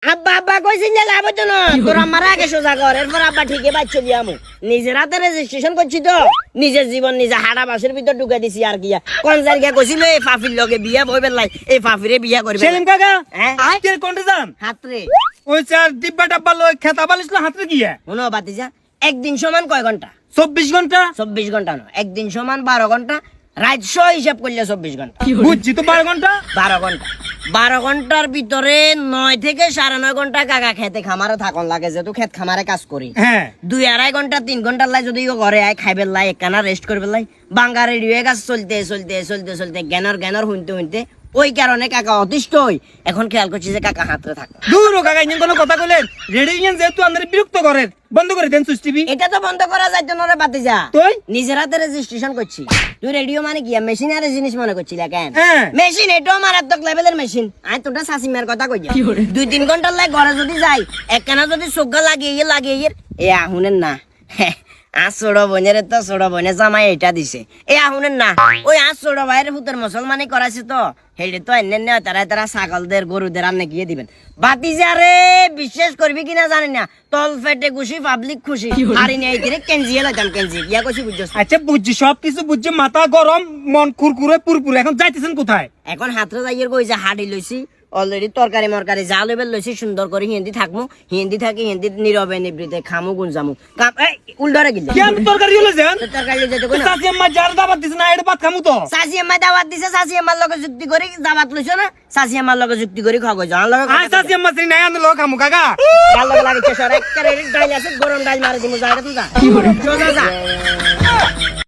আব্বা আব্বা কইছিন যে লাভ হতো না তোর আমার আগে সোজা কর এরপর আব্বা ঠিকই বাচ্চা দিয়ামু নিজের হাতে রেজিস্ট্রেশন করছি তো নিজের জীবন নিজে হাড়া বাসের ভিতর ঢুকে দিছি আর কিয়া কোন জায়গা কইছিল এই ফাফির লগে বিয়া বইবে লাই এই ফাফিরে বিয়া করবে সেলিম কাকা হ্যাঁ কে কোনটা যান হাতরে ওই চার ডিব্বা ডাব্বা লয় খেতা বালিশ না হাতে গিয়া শুনো বাতিজা একদিন সমান কয় ঘন্টা 24 ঘন্টা 24 ঘন্টা না একদিন সমান 12 ঘন্টা রাত 6 হিসাব করলে 24 ঘন্টা বুঝছি তো 12 ঘন্টা 12 ঘন্টা 12 ঘন্টার ভিতরে 9 থেকে 9.5 ঘন্টা কাকা খেতে খামারে থাকন লাগে যেহেতু খেত খামারে কাজ করি হ্যাঁ 2-2.5 ঘন্টা 3 ঘন্টার লাই যদি ঘরে আয় খাইবে লাই একখানা রেস্ট করবে লাই বাঙ্গা রেডি হয়ে গাছ চলতে জ্ঞানর শুনতে ওই কারণে কাকা অতিষ্ঠ হই এখন খেয়াল করছি যে কাকা হাতরে থাকে দূর ও কাকা ইঞ্জিন কোনো কথা কইলেন রেডি ইঞ্জিন যেহেতু আমাদের বিরক্ত করেন বন্ধ করে দেন সুইচ টিভি এটা তো বন্ধ করা যায় তো নরে বাতি যা তুই নিজের হাতে রেজিস্ট্রেশন করছি তুই রেডিও মানে কি মেশিনারি জিনিস মনে করছিস কেন হ্যাঁ মেশিন এটাও মারাত্মক লেভেলের মেশিন আমি তোটা শাসিমার কথা কই 2-3 ঘন্টার লাই ঘরে যদি যাই একখানা যদি চোখা লাগিয়ে এ আহুনের না ছোট বোনের তো ছোট বোনে জামাই এটা দিছে এ আহুনের না ওই ছোট ভাইয়ের ভূতের মুসলমানি করাছে তো হেলে তো এনে তারা ছাগলদের গরুদের আনে গিয়ে দিবেন বাতিজা রে বিশ্বাস করবি কিনা জানি না তল ফেটে খুশি পাবলিক খুশি হারি নেই দিনে কেঞ্জিয়ে লাগাম কেঞ্জি ইয়া কইছি বুঝছস আচ্ছা বুঝছি সবকিছু বুঝছি মাথা গরম মন কুরকুরে পুরপুরে এখন যাইতেছেন কোথায় এখন হাতরে যাইয়ের কইছে হাড়ি লইছি অলরেডি তরকারি মরকারি যা লেবেল লইছি সুন্দর করে হিন্দি থাকমু হিন্দি থাকি হিন্দি নীরবে নিবৃতে খামু গুনজামু কাম এই উল্ডারে গিলা কি আমি তরকারি হলে যান তরকারি লই যেতে কইনা চাচি আম্মা যার দাবাত দিছ না এটা ভাত খামু তো সাসি আম্মা দাওয়াত দিছে সাসি আম্মার লগে যুক্তি করি দাওয়াত লইছো না সাসি আম্মার লগে যুক্তি করি খাওয়া কইছো আর লগে আয় চাচি আম্মা শ্রী নাই আনলো লোক খামু কাকা ভাল লগে লাগিছে সর এক করে ডাইল আছে গরম ডাইল মারি দিমু যা এটা তুই যা সোজা যা